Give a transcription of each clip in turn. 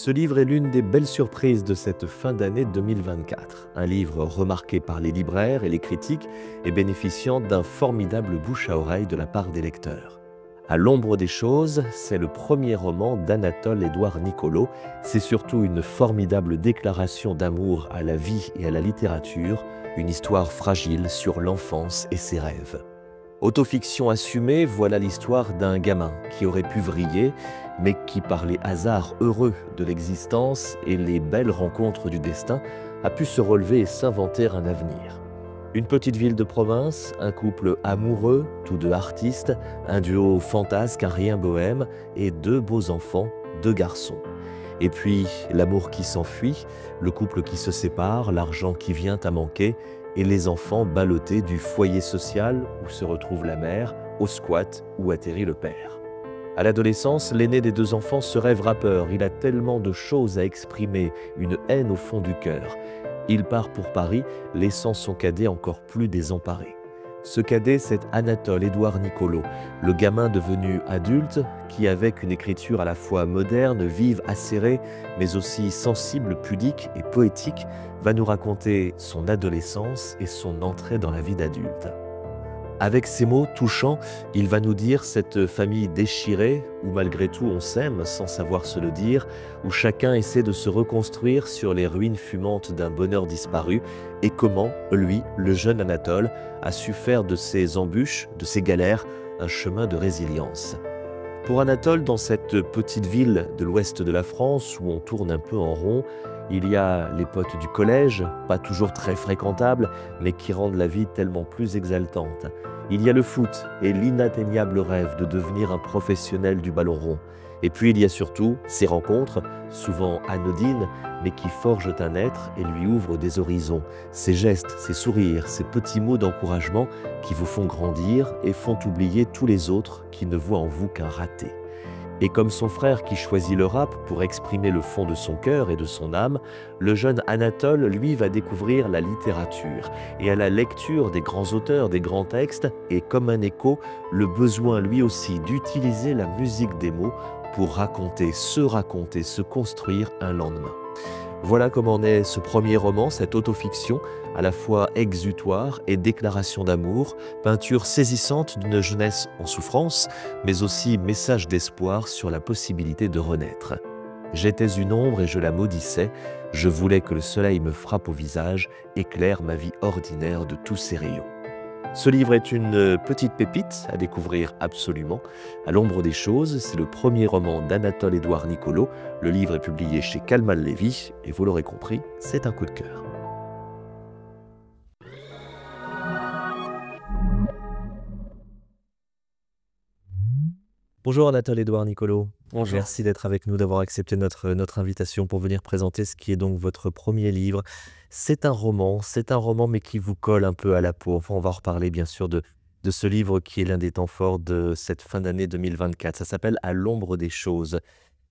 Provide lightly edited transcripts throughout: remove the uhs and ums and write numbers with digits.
Ce livre est l'une des belles surprises de cette fin d'année 2024. Un livre remarqué par les libraires et les critiques et bénéficiant d'un formidable bouche à oreille de la part des lecteurs. À l'ombre des choses, c'est le premier roman d'Anatole-Édouard Nicolo. C'est surtout une formidable déclaration d'amour à la vie et à la littérature, une histoire fragile sur l'enfance et ses rêves. Autofiction assumée, voilà l'histoire d'un gamin qui aurait pu vriller, mais qui, par les hasards heureux de l'existence et les belles rencontres du destin, a pu se relever et s'inventer un avenir. Une petite ville de province, un couple amoureux, tous deux artistes, un duo fantasque, un rien bohème, et deux beaux enfants, deux garçons. Et puis l'amour qui s'enfuit, le couple qui se sépare, l'argent qui vient à manquer, et les enfants ballottés du foyer social où se retrouve la mère, au squat où atterrit le père. À l'adolescence, l'aîné des deux enfants se rêve rappeur. Il a tellement de choses à exprimer, une haine au fond du cœur. Il part pour Paris, laissant son cadet encore plus désemparé. Ce cadet, c'est Anatole-Édouard Nicolo, le gamin devenu adulte qui, avec une écriture à la fois moderne, vive, acérée, mais aussi sensible, pudique et poétique, va nous raconter son adolescence et son entrée dans la vie d'adulte. Avec ces mots touchants, il va nous dire cette famille déchirée, où malgré tout on s'aime sans savoir se le dire, où chacun essaie de se reconstruire sur les ruines fumantes d'un bonheur disparu, et comment, lui, le jeune Anatole, a su faire de ses embûches, de ses galères, un chemin de résilience. Pour Anatole, dans cette petite ville de l'ouest de la France, où on tourne un peu en rond, il y a les potes du collège, pas toujours très fréquentables, mais qui rendent la vie tellement plus exaltante. Il y a le foot et l'inatteignable rêve de devenir un professionnel du ballon rond. Et puis il y a surtout ces rencontres, souvent anodines, mais qui forgent un être et lui ouvrent des horizons. Ces gestes, ces sourires, ces petits mots d'encouragement qui vous font grandir et font oublier tous les autres qui ne voient en vous qu'un raté. Et comme son frère qui choisit le rap pour exprimer le fond de son cœur et de son âme, le jeune Anatole, lui, va découvrir la littérature. Et à la lecture des grands auteurs, des grands textes, et comme un écho, le besoin lui aussi d'utiliser la musique des mots pour raconter, se construire un lendemain. Voilà comment naît ce premier roman, cette autofiction, à la fois exutoire et déclaration d'amour, peinture saisissante d'une jeunesse en souffrance, mais aussi message d'espoir sur la possibilité de renaître. J'étais une ombre et je la maudissais, je voulais que le soleil me frappe au visage, éclaire ma vie ordinaire de tous ses rayons. Ce livre est une petite pépite à découvrir absolument. À l'ombre des choses, c'est le premier roman d'Anatole-Édouard Nicolo. Le livre est publié chez Calman Lévy et vous l'aurez compris, c'est un coup de cœur. Bonjour Anatole-Édouard Nicolo. Bonjour. Merci d'être avec nous, d'avoir accepté notre invitation pour venir présenter ce qui est donc votre premier livre. C'est un roman mais qui vous colle un peu à la peau. Enfin, on va reparler bien sûr de ce livre qui est l'un des temps forts de cette fin d'année 2024. Ça s'appelle À l'ombre des choses.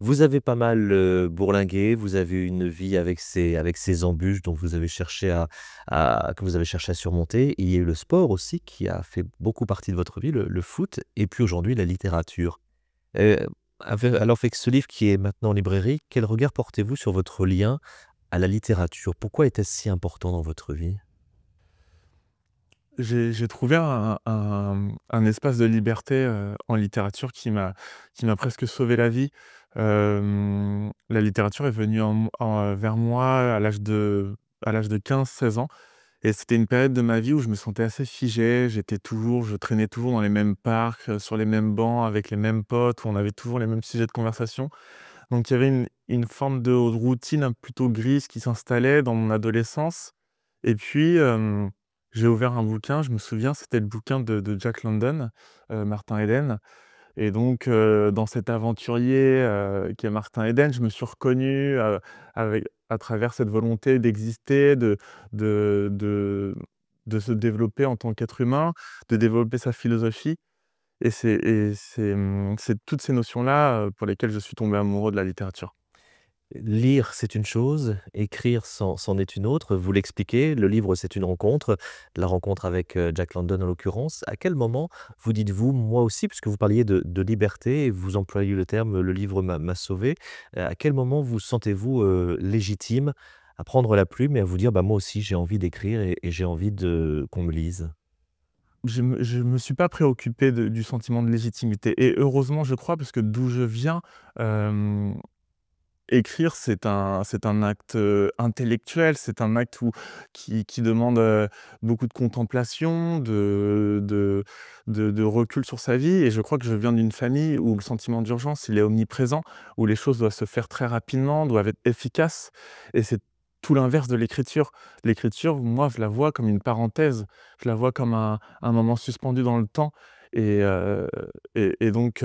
Vous avez pas mal bourlingué, vous avez eu une vie avec ses embûches dont vous avez cherché que vous avez cherché à surmonter. Il y a eu le sport aussi qui a fait beaucoup partie de votre vie, le foot, et puis aujourd'hui la littérature. Heu, alors avec ce livre qui est maintenant en librairie, quel regard portez-vous sur votre lien à la littérature? Pourquoi était-ce si important dans votre vie? J'ai trouvé un espace de liberté, en littérature qui m'a presque sauvé la vie. La littérature est venue vers moi à l'âge de 15-16 ans et c'était une période de ma vie où je me sentais assez figé. Je traînais toujours dans les mêmes parcs, sur les mêmes bancs, avec les mêmes potes, où on avait toujours les mêmes sujets de conversation. Donc il y avait une forme de routine plutôt grise qui s'installait dans mon adolescence et puis, j'ai ouvert un bouquin, je me souviens, c'était le bouquin de Jack London, Martin Eden et donc, dans cet aventurier, qu'est Martin Eden, je me suis reconnu, à travers cette volonté d'exister, de de de se développer en tant qu'être humain, de développer sa philosophie et c'est toutes ces notions-là, pour lesquelles je suis tombé amoureux de la littérature. Lire, c'est une chose, écrire, c'en est une autre. Vous l'expliquez, le livre, c'est une rencontre, la rencontre avec, Jack London en l'occurrence. À quel moment vous dites-vous: «Moi aussi», puisque vous parliez de liberté et vous employez le terme: «Le livre m'a sauvé». À quel moment vous sentez-vous, légitime à prendre la plume et à vous dire: «Bah, moi aussi j'ai envie d'écrire et j'ai envie de qu'on me lise»? Je me suis pas préoccupé du sentiment de légitimité et heureusement, je crois, parce que d'où je viens, hem écrire, c'est un acte, intellectuel, c'est un acte qui demande, beaucoup de contemplation, de recul sur sa vie et je crois que je viens d'une famille où le sentiment d'urgence, il est omniprésent, où les choses doivent se faire très rapidement, doivent être efficaces et c'est tout l'inverse de l'écriture. L'écriture, moi, je la vois comme une parenthèse, je la vois comme un moment suspendu dans le temps et donc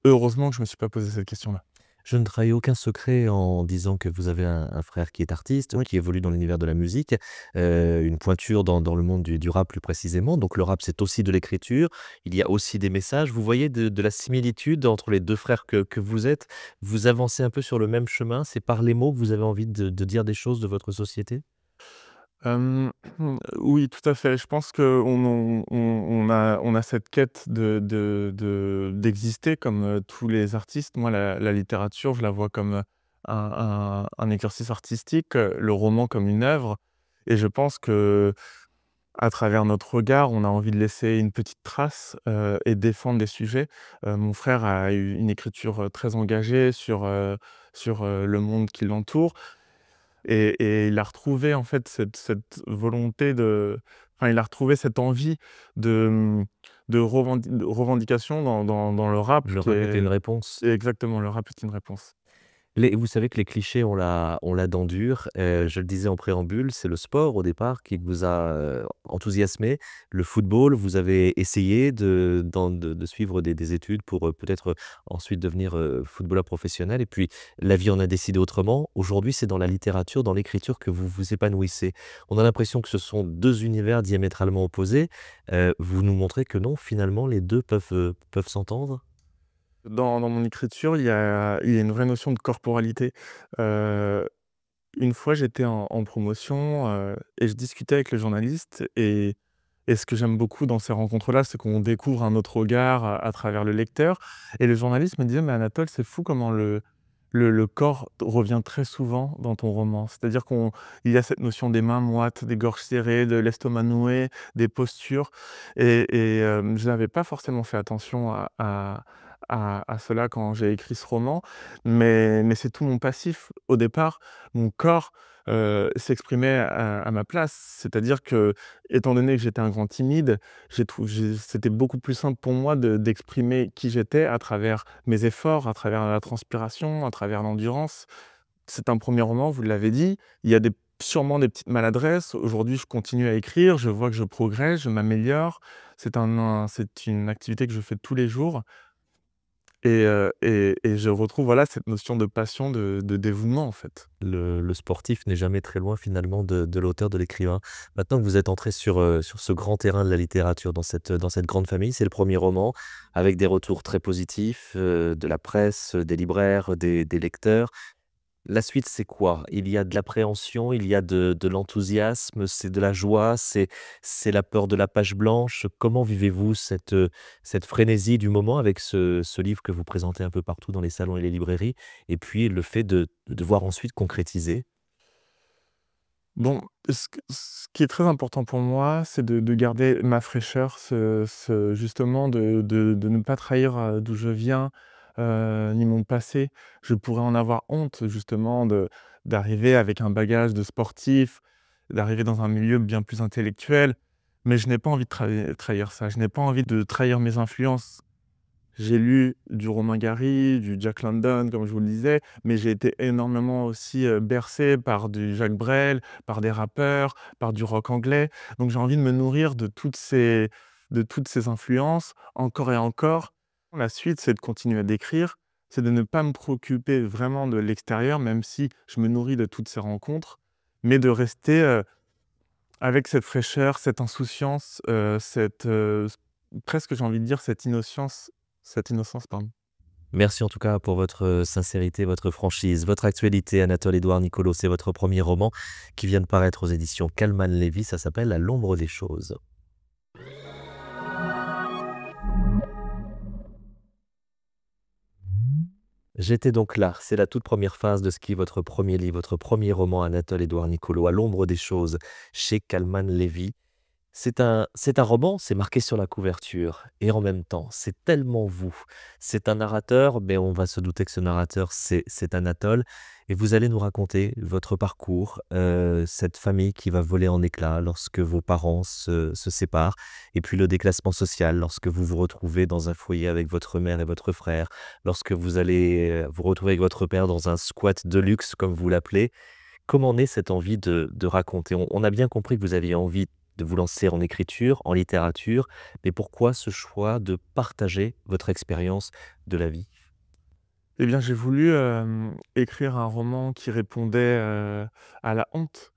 heureusement que je me suis pas posé cette question-là. Je ne trahis aucun secret en disant que vous avez un frère qui est artiste, Oui. qui évolue dans l'univers de la musique, une pointure dans le monde du rap plus précisément. Donc le rap, c'est aussi de l'écriture, il y a aussi des messages. Vous voyez de la similitude entre les 2 frères que vous êtes? Vous avancez un peu sur le même chemin? C'est par les mots que vous avez envie de dire des choses de votre société? Hem, oui, tout à fait. Je pense qu'on a cette quête d'exister comme, tous les artistes. Moi, la littérature, je la vois comme, un exercice artistique, le roman comme une œuvre et je pense que à travers notre regard, on a envie de laisser une petite trace, et défendre des sujets. Mon frère a eu une écriture, très engagée sur le monde qui l'entoure. Et il a retrouvé en fait cette volonté il a retrouvé cette envie de, de revendication dans le rap Le qui rap était une est réponse. exactement, le rap est une réponse. Vous savez que les clichés ont la dent dure. Je le disais en préambule, c'est le sport au départ qui vous a, enthousiasmé. Le football, vous avez essayé de suivre des études pour, peut-être, ensuite devenir, footballeur professionnel et puis la vie en a décidé autrement. Aujourd'hui, c'est dans la littérature, dans l'écriture que vous vous épanouissez. On a l'impression que ce sont 2 univers diamétralement opposés. Vous nous montrez que non, finalement les 2 peuvent s'entendre? Dans mon écriture, il y a une vraie notion de corporalité. Heu, une fois, j'étais en promotion, et je discutais avec le journaliste et ce que j'aime beaucoup dans ces rencontres-là, c'est qu'on découvre un autre regard à travers le lecteur et le journaliste me disait: «Mais Anatole, c'est fou comment le corps revient très souvent dans ton roman». C'est-à-dire qu'il y a cette notion des mains moites, des gorges serrées, de l'estomac noué, des postures je n'avais pas forcément fait attention à cela quand j'ai écrit ce roman, mais c'est tout mon passif. Au départ, mon corps, s'exprimait à ma place. C'est-à-dire que, étant donné que j'étais un grand timide, c'était beaucoup plus simple pour moi d'exprimer qui j'étais à travers mes efforts, à travers la transpiration, à travers l'endurance. C'est un premier roman, vous l'avez dit, il y a sûrement des petites maladresses. Aujourd'hui, je continue à écrire, je vois que je progresse, je m'améliore. C'est une activité que je fais tous les jours et je retrouve, voilà, cette notion de passion, de dévouement, en fait. Le sportif n'est jamais très loin finalement de l'auteur, de l'écrivain. Maintenant que vous êtes entré sur ce grand terrain de la littérature, dans cette grande famille, c'est le premier roman, avec des retours très positifs, de la presse, des libraires, des lecteurs. La suite, c'est quoi? Il y a de l'appréhension, il y a de l'enthousiasme, c'est de la joie, c'est la peur de la page blanche. Comment vivez-vous cette frénésie du moment avec ce livre que vous présentez un peu partout dans les salons et les librairies? Et puis le fait de devoir ensuite concrétiser? Bon, ce qui est très important pour moi, c'est de garder ma fraîcheur, justement de ne pas trahir, d'où je viens, ni mon passé. Je pourrais en avoir honte justement d'arriver avec un bagage de sportif, d'arriver dans un milieu bien plus intellectuel, mais je n'ai pas envie de trahir ça. Je n'ai pas envie de trahir mes influences. J'ai lu du Romain Gary, du Jack London, comme je vous le disais, mais j'ai été énormément aussi, bercé par du Jacques Brel, par des rappeurs, par du rock anglais. Donc j'ai envie de me nourrir de toutes ces influences, encore et encore. La suite, c'est de continuer à d'écrire, c'est de ne pas me préoccuper vraiment de l'extérieur, même si je me nourris de toutes ces rencontres, mais de rester, avec cette fraîcheur, cette insouciance, presque j'ai envie de dire cette innocence, pardon. Merci en tout cas pour votre sincérité, votre franchise, votre actualité. Anatole-Édouard Nicolo, c'est votre premier roman qui vient de paraître aux éditions Calman Lévy. Ça s'appelle À l'ombre des choses. J'étais donc là. C'est la toute première phase de ce qui est votre premier livre, votre premier roman, Anatole-Édouard Nicolo, À l'ombre des choses, chez Calman Lévy. C'est un roman, c'est marqué sur la couverture et en même temps, c'est tellement vous. C'est un narrateur, mais on va se douter que ce narrateur, c'est Anatole et vous allez nous raconter votre parcours, cette famille qui va voler en éclats lorsque vos parents se séparent et puis le déclassement social lorsque vous vous retrouvez dans un foyer avec votre mère et votre frère, lorsque vous allez, vous retrouver avec votre père dans un squat de luxe comme vous l'appelez. Comment naît cette envie de raconter? On a bien compris que vous aviez envie de vous lancer en écriture, en littérature, mais pourquoi ce choix de partager votre expérience de la vie? Eh bien, j'ai voulu, écrire un roman qui répondait, à la honte.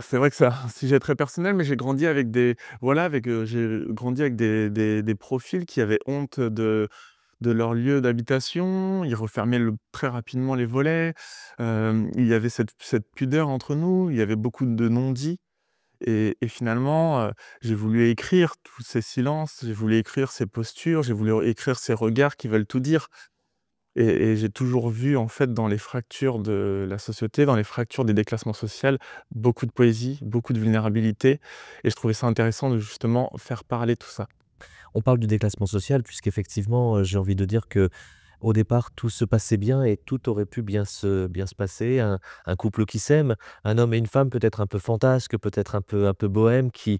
C'est vrai que c'est un sujet très personnel, mais j'ai grandi avec des voilà, avec, j'ai grandi avec des profils qui avaient honte de leur lieu d'habitation. Ils refermaient très rapidement les volets. Il y avait cette pudeur entre nous, il y avait beaucoup de non-dits et finalement, j'ai voulu écrire tous ces silences, j'ai voulu écrire ces postures, j'ai voulu écrire ces regards qui veulent tout dire. Et j'ai toujours vu, en fait, dans les fractures de la société, dans les fractures des déclassements sociaux, beaucoup de poésie, beaucoup de vulnérabilité et je trouvais ça intéressant de justement faire parler tout ça. On parle du déclassement social puisqu'effectivement, j'ai envie de dire que au départ, tout se passait bien et tout aurait pu bien se passer. Un couple qui s'aime, un homme et une femme peut-être un peu fantasques, peut-être un peu bohèmes, qui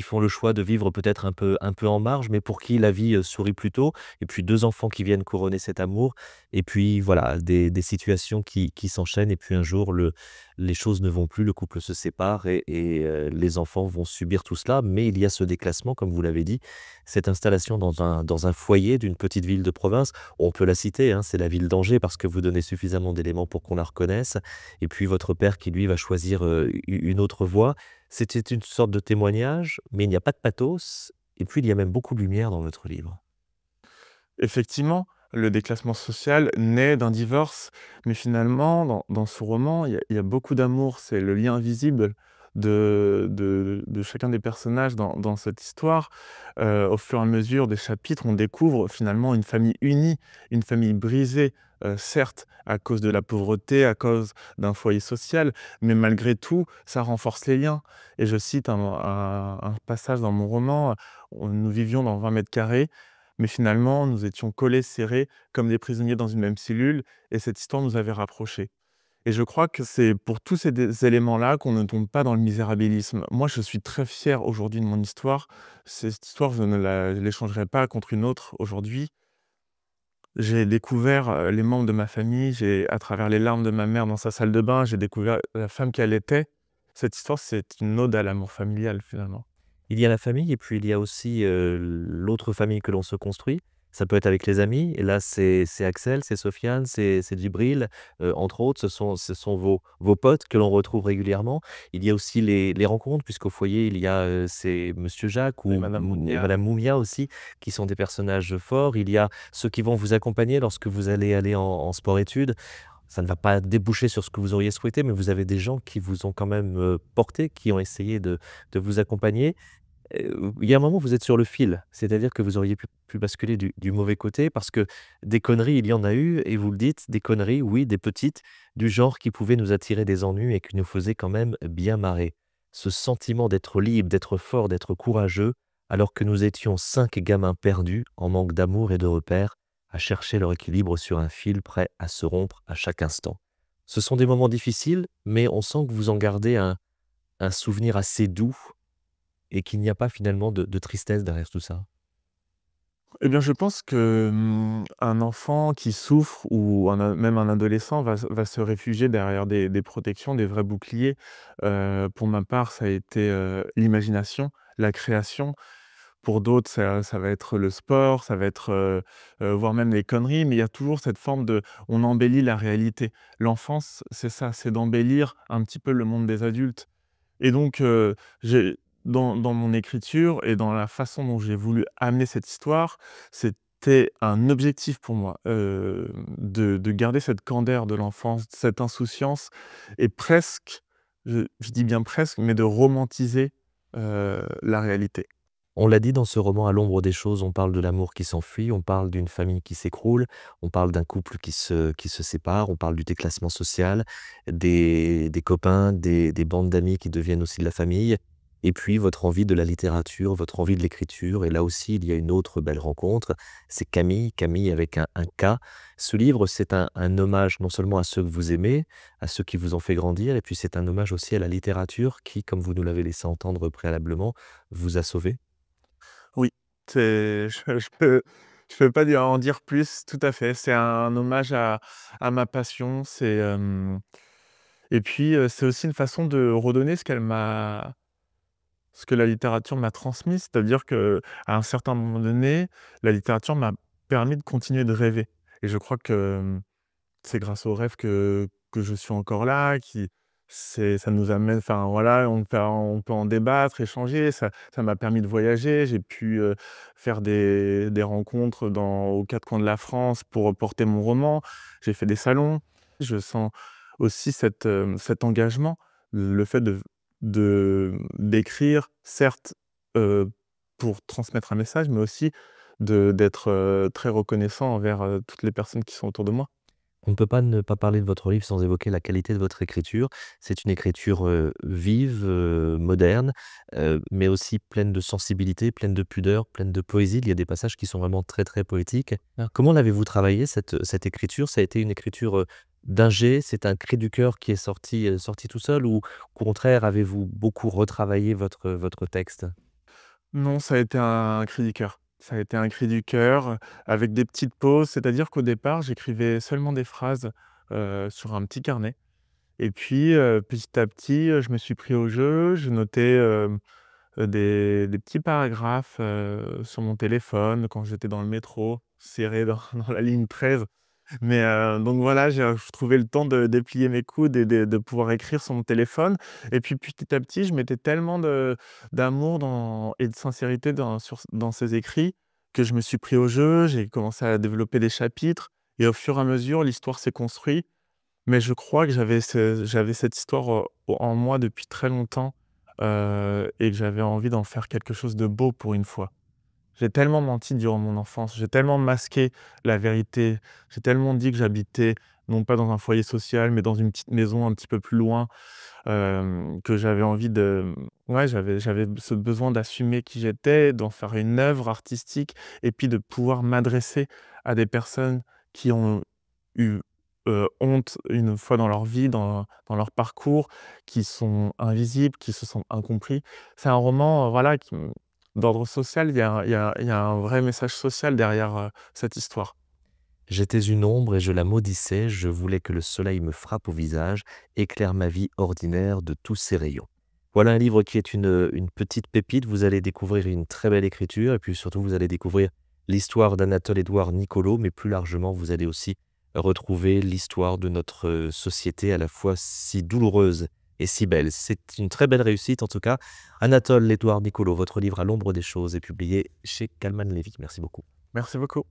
font le choix de vivre peut-être un peu en marge, mais pour qui la vie, sourit plutôt. Et puis 2 enfants qui viennent couronner cet amour et puis voilà, des situations qui s'enchaînent et puis un jour les choses ne vont plus, le couple se sépare et les enfants vont subir tout cela. Mais il y a ce déclassement, comme vous l'avez dit, cette installation dans un foyer d'une petite ville de province. On peut la citer, hein, c'est la ville d'Angers parce que vous donnez suffisamment d'éléments pour qu'on la reconnaisse. Et puis votre père qui lui va choisir, une autre voie. C'était une sorte de témoignage, mais il n'y a pas de pathos et puis il y a même beaucoup de lumière dans votre livre. Effectivement, le déclassement social naît d'un divorce, mais finalement, dans ce roman, il y a beaucoup d'amour. C'est le lien invisible de chacun des personnages dans cette histoire. Au fur et à mesure des chapitres, on découvre finalement une famille unie, une famille brisée, certes, à cause de la pauvreté, à cause d'un foyer social, mais malgré tout, ça renforce les liens. Et je cite un passage dans mon roman, nous vivions dans 20 mètres carrés, mais finalement, nous étions collés, serrés, comme des prisonniers dans une même cellule et cette histoire nous avait rapprochés. Et je crois que c'est pour tous ces éléments-là qu'on ne tombe pas dans le misérabilisme. Moi, je suis très fier aujourd'hui de mon histoire. Cette histoire, je ne l'échangerai pas contre une autre aujourd'hui. J'ai découvert, les membres de ma famille, à travers les larmes de ma mère dans sa salle de bain, j'ai découvert la femme qu'elle était. Cette histoire, c'est une ode à l'amour familial, finalement. Il y a la famille et puis il y a aussi, l'autre famille que l'on se construit. Ça peut être avec les amis et là c'est Axel, c'est Sofiane, c'est Djibril, entre autres. Ce sont vos potes que l'on retrouve régulièrement. Il y a aussi les rencontres puisqu'au foyer il y a, c'est Monsieur Jacques Et ou madame et Mounier. Madame Moumia aussi, qui sont des personnages forts. Il y a ceux qui vont vous accompagner lorsque vous allez aller en sport-études. Ça ne va pas déboucher sur ce que vous auriez souhaité, mais vous avez des gens qui vous ont quand même, porté, qui ont essayé de vous accompagner. Il y a un moment, vous êtes sur le fil, c'est-à-dire que vous auriez pu basculer du mauvais côté parce que des conneries, il y en a eu et vous le dites, des conneries, oui, des petites, du genre qui pouvaient nous attirer des ennuis et qui nous faisaient quand même bien marrer. Ce sentiment d'être libre, d'être fort, d'être courageux, alors que nous étions 5 gamins perdus, en manque d'amour et de repères, à chercher leur équilibre sur un fil prêt à se rompre à chaque instant. Ce sont des moments difficiles, mais on sent que vous en gardez un souvenir assez doux et qu'il n'y a pas finalement de tristesse derrière tout ça. Eh bien, je pense que, un enfant qui souffre ou même un adolescent va se réfugier derrière des protections, des vrais boucliers. Pour ma part, ça a été, l'imagination, la création. Pour d'autres, ça va être le sport, ça va être, voire même les conneries, mais il y a toujours cette forme de on embellit la réalité. L'enfance, c'est ça, c'est d'embellir un petit peu le monde des adultes. Et donc, j'ai dans mon écriture et dans la façon dont j'ai voulu amener cette histoire, c'est c'était un objectif pour moi, de garder cette candeur de l'enfance, cette insouciance et presque, je dis bien presque, mais de romantiser, la réalité. On l'a dit dans ce roman À l'ombre des choses, on parle de l'amour qui s'enfuit, on parle d'une famille qui s'écroule, on parle d'un couple qui se sépare, on parle du déclassement social, des copains, des bandes d'amis qui deviennent aussi de la famille et puis votre envie de la littérature, votre envie de l'écriture et là aussi il y a une autre belle rencontre, c'est Camille, Camille avec un K. Ce livre, c'est un hommage non seulement à ceux que vous aimez, à ceux qui vous ont fait grandir et puis c'est un hommage aussi à la littérature qui, comme vous nous l'avez laissé entendre préalablement, vous a sauvé. Oui, c'est je peux pas dire en dire plus, tout à fait. C'est un hommage à ma passion, et puis, c'est aussi une façon de redonner ce que la littérature m'a transmis. C'est-à-dire qu'à un certain moment donné, la littérature m'a permis de continuer de rêver et je crois que, c'est grâce aux rêves que je suis encore là, ça nous amène enfin voilà, on peut en débattre, échanger. Ça m'a permis de voyager. J'ai pu, faire des rencontres aux 4 coins de la France pour porter mon roman. J'ai fait des salons. Je sens aussi cet engagement, le fait d'écrire, certes, heu, pour transmettre un message, mais aussi d'être, très reconnaissant envers, toutes les personnes qui sont autour de moi. On ne peut pas ne pas parler de votre livre sans évoquer la qualité de votre écriture. C'est une écriture, vive, moderne, mais aussi pleine de sensibilité, pleine de pudeur, pleine de poésie. Il y a des passages qui sont vraiment très, très poétiques. Comment l'avez-vous travaillée cette écriture? Ça a été une écriture, d'un jet? C'est un cri du cœur qui est sorti tout seul ou au contraire avez-vous beaucoup retravaillé votre texte? Non, ça a été un cri du cœur. Ça a été un cri du cœur, avec des petites pauses. C'est-à-dire qu'au départ, j'écrivais seulement des phrases, sur un petit carnet et puis, petit à petit, je me suis pris au jeu. Je notais, des petits paragraphes, sur mon téléphone quand j'étais dans le métro, serré dans dans la ligne 13. Mais donc voilà, je trouvais le temps de déplier mes coudes et de pouvoir écrire sur mon téléphone et puis petit à petit, je mettais tellement d'amour et de sincérité dans ces écrits que je me suis pris au jeu. J'ai commencé à développer des chapitres et au fur et à mesure, l'histoire s'est construite. Mais je crois que j'avais cette histoire, en moi depuis très longtemps, et que j'avais envie d'en faire quelque chose de beau pour une fois. J'ai tellement menti durant mon enfance, j'ai tellement masqué la vérité, j'ai tellement dit que j'habitais non pas dans un foyer social, mais dans une petite maison un petit peu plus loin, que j'avais envie ouais, j'avais ce besoin d'assumer qui j'étais, d'en faire une œuvre artistique et puis de pouvoir m'adresser à des personnes qui ont eu, honte une fois dans leur vie, dans leur parcours, qui sont invisibles, qui se sentent incompris. C'est un roman, voilà, d'ordre social. Il y a un vrai message social derrière, cette histoire. J'étais une ombre et je la maudissais, je voulais que le soleil me frappe au visage, éclaire ma vie ordinaire de tous ses rayons. Voilà un livre qui est une petite pépite, vous allez découvrir une très belle écriture et puis surtout vous allez découvrir l'histoire d'Anatole-Édouard Nicolo, mais plus largement vous allez aussi retrouver l'histoire de notre société à la fois si douloureuse et si belle. C'est une très belle réussite en tout cas. Anatole-Édouard Nicolo, votre livre À l'ombre des choses est publié chez Calman Lévy. Merci beaucoup. Merci beaucoup.